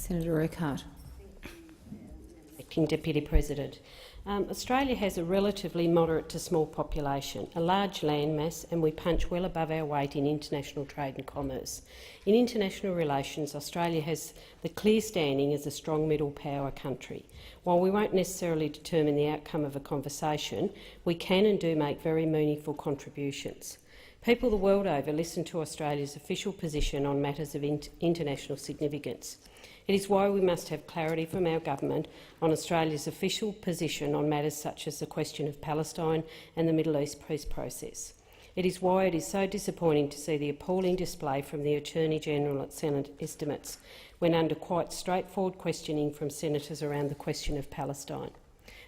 Senator Urquhart. Acting Deputy President. Australia has a relatively moderate to small population, a large landmass, and we punch well above our weight in international trade and commerce. In international relations, Australia has the clear standing as a strong middle power country. While we won't necessarily determine the outcome of a conversation, we can and do make very meaningful contributions. People the world over listen to Australia's official position on matters of international significance. It is why we must have clarity from our government on Australia's official position on matters such as the question of Palestine and the Middle East peace process. It is why it is so disappointing to see the appalling display from the Attorney-General at Senate estimates when under quite straightforward questioning from senators around the question of Palestine.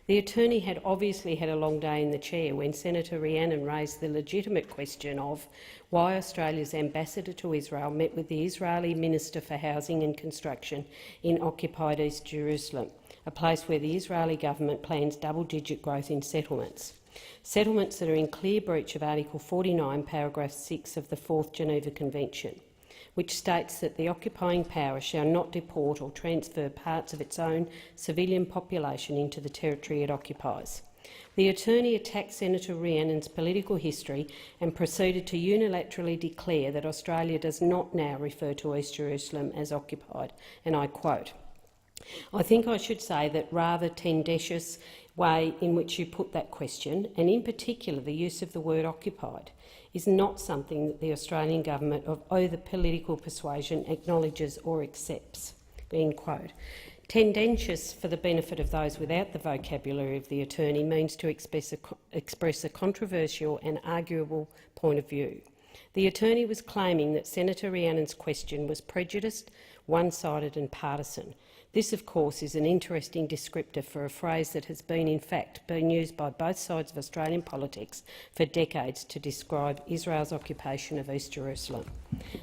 The Attorney had obviously had a long day in the chair when Senator Rhiannon raised the legitimate question of why Australia's ambassador to Israel met with the Israeli Minister for Housing and Construction in occupied East Jerusalem, a place where the Israeli government plans double-digit growth in settlements. Settlements that are in clear breach of Article 49, paragraph 6 of the 4th Geneva Convention, which states that the occupying power shall not deport or transfer parts of its own civilian population into the territory it occupies. The Attorney attacked Senator Rhiannon's political history and proceeded to unilaterally declare that Australia does not now refer to East Jerusalem as occupied, and I quote, "I think I should say that rather tendentious way in which you put that question, and in particular the use of the word occupied, is not something that the Australian government of either political persuasion acknowledges or accepts." End quote. Tendentious, for the benefit of those without the vocabulary of the Attorney, means to express a controversial and arguable point of view. The Attorney was claiming that Senator Rhiannon's question was prejudiced, one-sided and partisan. This, of course, is an interesting descriptor for a phrase that has in fact been used by both sides of Australian politics for decades to describe Israel's occupation of East Jerusalem.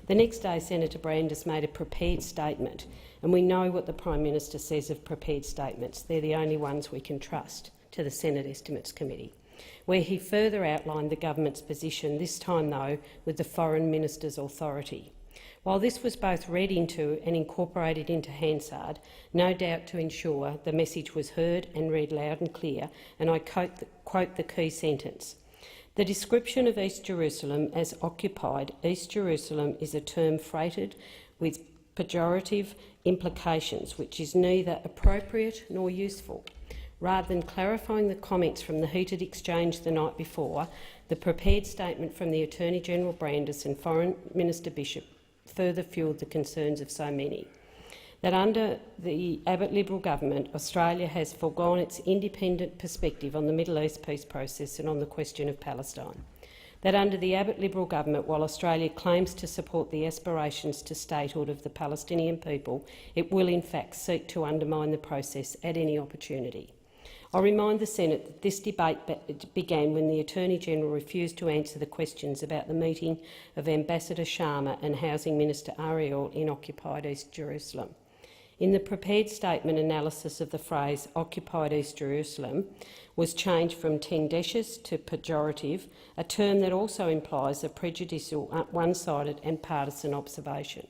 The next day, Senator Brandis made a prepared statement, and we know what the Prime Minister says of prepared statements. They're the only ones we can trust, to the Senate Estimates Committee, where he further outlined the government's position, this time, though, with the Foreign Minister's authority. While this was both read into and incorporated into Hansard, no doubt to ensure the message was heard and read loud and clear, and I quote the key sentence. "The description of East Jerusalem as occupied, East Jerusalem is a term freighted with pejorative implications which is neither appropriate nor useful." Rather than clarifying the comments from the heated exchange the night before, the prepared statement from the Attorney-General Brandis and Foreign Minister Bishop further fuelled the concerns of so many. That under the Abbott Liberal Government, Australia has foregone its independent perspective on the Middle East peace process and on the question of Palestine. That under the Abbott Liberal Government, while Australia claims to support the aspirations to statehood of the Palestinian people, it will in fact seek to undermine the process at any opportunity. I remind the Senate that this debate began when the Attorney-General refused to answer the questions about the meeting of Ambassador Sharma and Housing Minister Ariel in occupied East Jerusalem. In the prepared statement, analysis of the phrase occupied East Jerusalem was changed from tendentious to pejorative, a term that also implies a prejudicial, one-sided and partisan observation.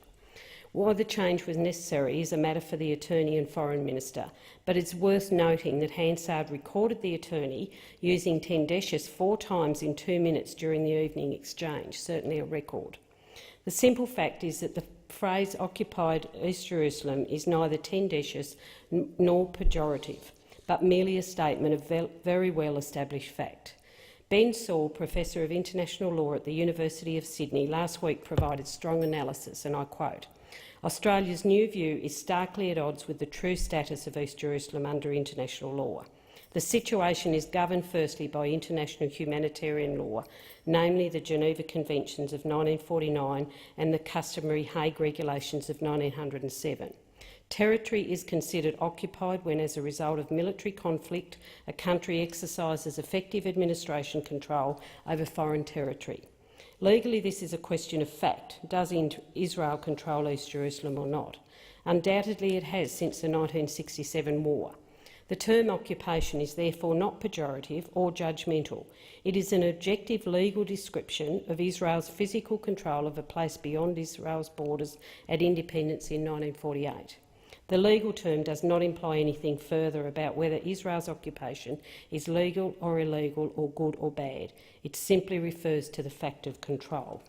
Why the change was necessary is a matter for the Attorney and Foreign Minister, but it's worth noting that Hansard recorded the Attorney using tendentious 4 times in 2 minutes during the evening exchange, certainly a record. The simple fact is that the phrase occupied East Jerusalem is neither tendentious nor pejorative, but merely a statement of very well-established fact. Ben Saul, Professor of International Law at the University of Sydney, last week provided strong analysis, and I quote, "Australia's new view is starkly at odds with the true status of East Jerusalem under international law. The situation is governed firstly by international humanitarian law, namely the Geneva Conventions of 1949 and the customary Hague Regulations of 1907. Territory is considered occupied when, as a result of military conflict, a country exercises effective administration control over foreign territory. Legally, this is a question of fact. Does Israel control East Jerusalem or not? Undoubtedly it has since the 1967 war. The term occupation is therefore not pejorative or judgmental. It is an objective legal description of Israel's physical control of a place beyond Israel's borders at independence in 1948. The legal term does not imply anything further about whether Israel's occupation is legal or illegal or good or bad. It simply refers to the fact of control.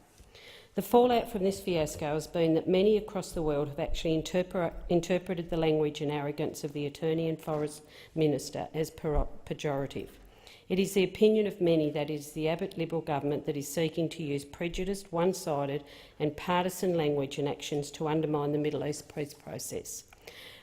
The fallout from this fiasco has been that many across the world have actually interpreted the language and arrogance of the Attorney and Forest Minister as pejorative. It is the opinion of many that it is the Abbott Liberal Government that is seeking to use prejudiced, one-sided and partisan language and actions to undermine the Middle East peace process.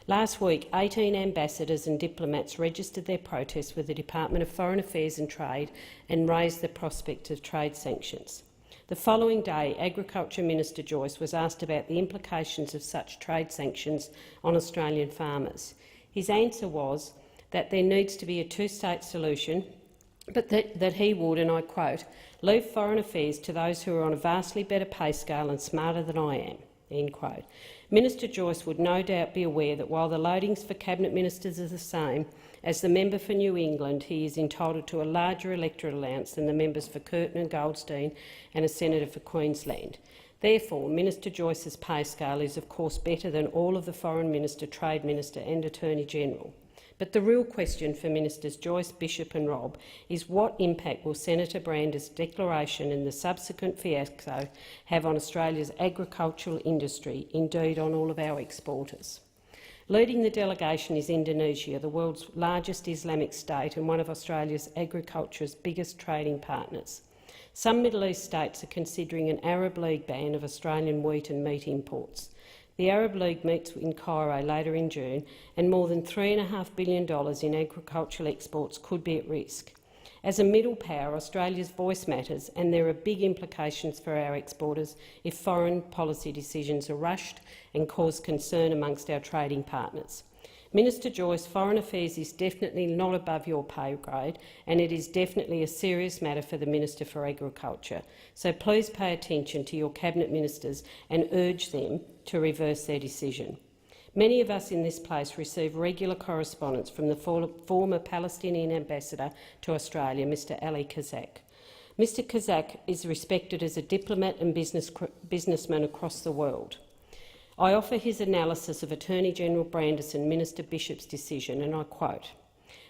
Last week, 18 ambassadors and diplomats registered their protests with the Department of Foreign Affairs and Trade and raised the prospect of trade sanctions. The following day, Agriculture Minister Joyce was asked about the implications of such trade sanctions on Australian farmers. His answer was that there needs to be a two-state solution, but that he would, and I quote, "leave foreign affairs to those who are on a vastly better pay scale and smarter than I am." End quote. Minister Joyce would no doubt be aware that while the loadings for Cabinet Ministers are the same, as the member for New England, he is entitled to a larger electoral allowance than the members for Curtin and Goldstein and a senator for Queensland. Therefore, Minister Joyce's pay scale is of course better than all of the Foreign Minister, Trade Minister and Attorney General. But the real question for Ministers Joyce, Bishop and Robb is what impact will Senator Brander's declaration and the subsequent fiasco have on Australia's agricultural industry, indeed on all of our exporters. Leading the delegation is Indonesia, the world's largest Islamic state and one of Australia's agriculture's biggest trading partners. Some Middle East states are considering an Arab League ban of Australian wheat and meat imports. The Arab League meets in Cairo later in June, and more than $3.5 billion in agricultural exports could be at risk. As a middle power, Australia's voice matters, and there are big implications for our exporters if foreign policy decisions are rushed and cause concern amongst our trading partners. Minister Joyce, Foreign Affairs is definitely not above your pay grade, and it is definitely a serious matter for the Minister for Agriculture. So please pay attention to your Cabinet Ministers and urge them to reverse their decision. Many of us in this place receive regular correspondence from the former Palestinian ambassador to Australia, Mr Ali Kazak. Mr Kazak is respected as a diplomat and businessman across the world. I offer his analysis of Attorney General Brandis and Minister Bishop's decision, and I quote,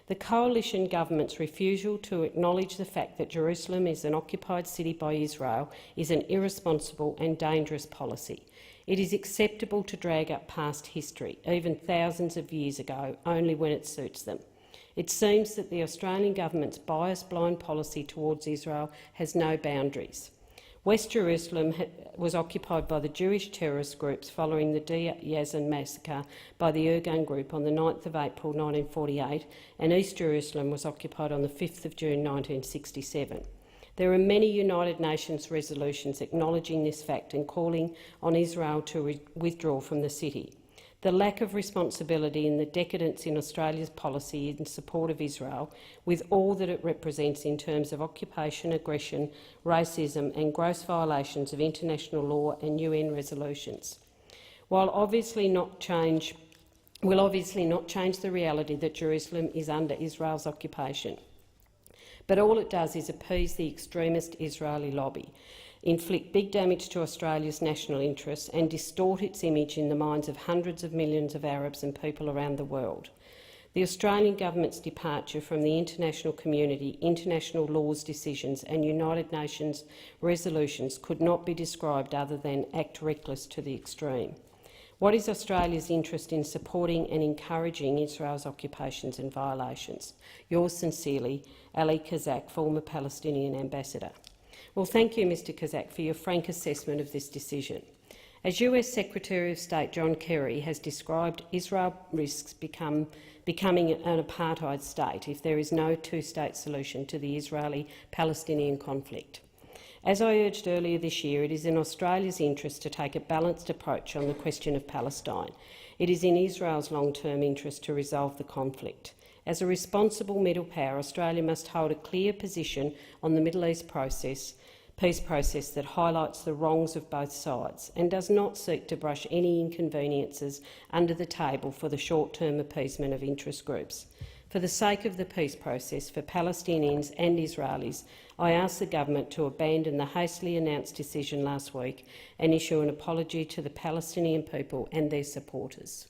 "The coalition government's refusal to acknowledge the fact that Jerusalem is an occupied city by Israel is an irresponsible and dangerous policy. It is acceptable to drag up past history, even thousands of years ago, only when it suits them. It seems that the Australian government's bias-blind policy towards Israel has no boundaries. West Jerusalem was occupied by the Jewish terrorist groups following the Deir Yazan massacre by the Irgun group on the 9th of April 1948, and East Jerusalem was occupied on the 5th of June 1967. There are many United Nations resolutions acknowledging this fact and calling on Israel to withdraw from the city. The lack of responsibility and the decadence in Australia's policy in support of Israel, with all that it represents in terms of occupation, aggression, racism and gross violations of international law and UN resolutions, will obviously not change the reality that Jerusalem is under Israel's occupation. But all it does is appease the extremist Israeli lobby, inflict big damage to Australia's national interests and distort its image in the minds of hundreds of millions of Arabs and people around the world. The Australian government's departure from the international community, international laws, decisions and United Nations resolutions could not be described other than act reckless to the extreme. What is Australia's interest in supporting and encouraging Israel's occupations and violations? Yours sincerely, Ali Kazak, former Palestinian ambassador." Well, thank you, Mr Kazak, for your frank assessment of this decision. As US Secretary of State John Kerry has described, Israel risks becoming an apartheid state if there is no two-state solution to the Israeli-Palestinian conflict. As I urged earlier this year, it is in Australia's interest to take a balanced approach on the question of Palestine. It is in Israel's long-term interest to resolve the conflict. As a responsible middle power, Australia must hold a clear position on the Middle East peace process that highlights the wrongs of both sides and does not seek to brush any inconveniences under the table for the short-term appeasement of interest groups. For the sake of the peace process for Palestinians and Israelis, I ask the government to abandon the hastily announced decision last week and issue an apology to the Palestinian people and their supporters.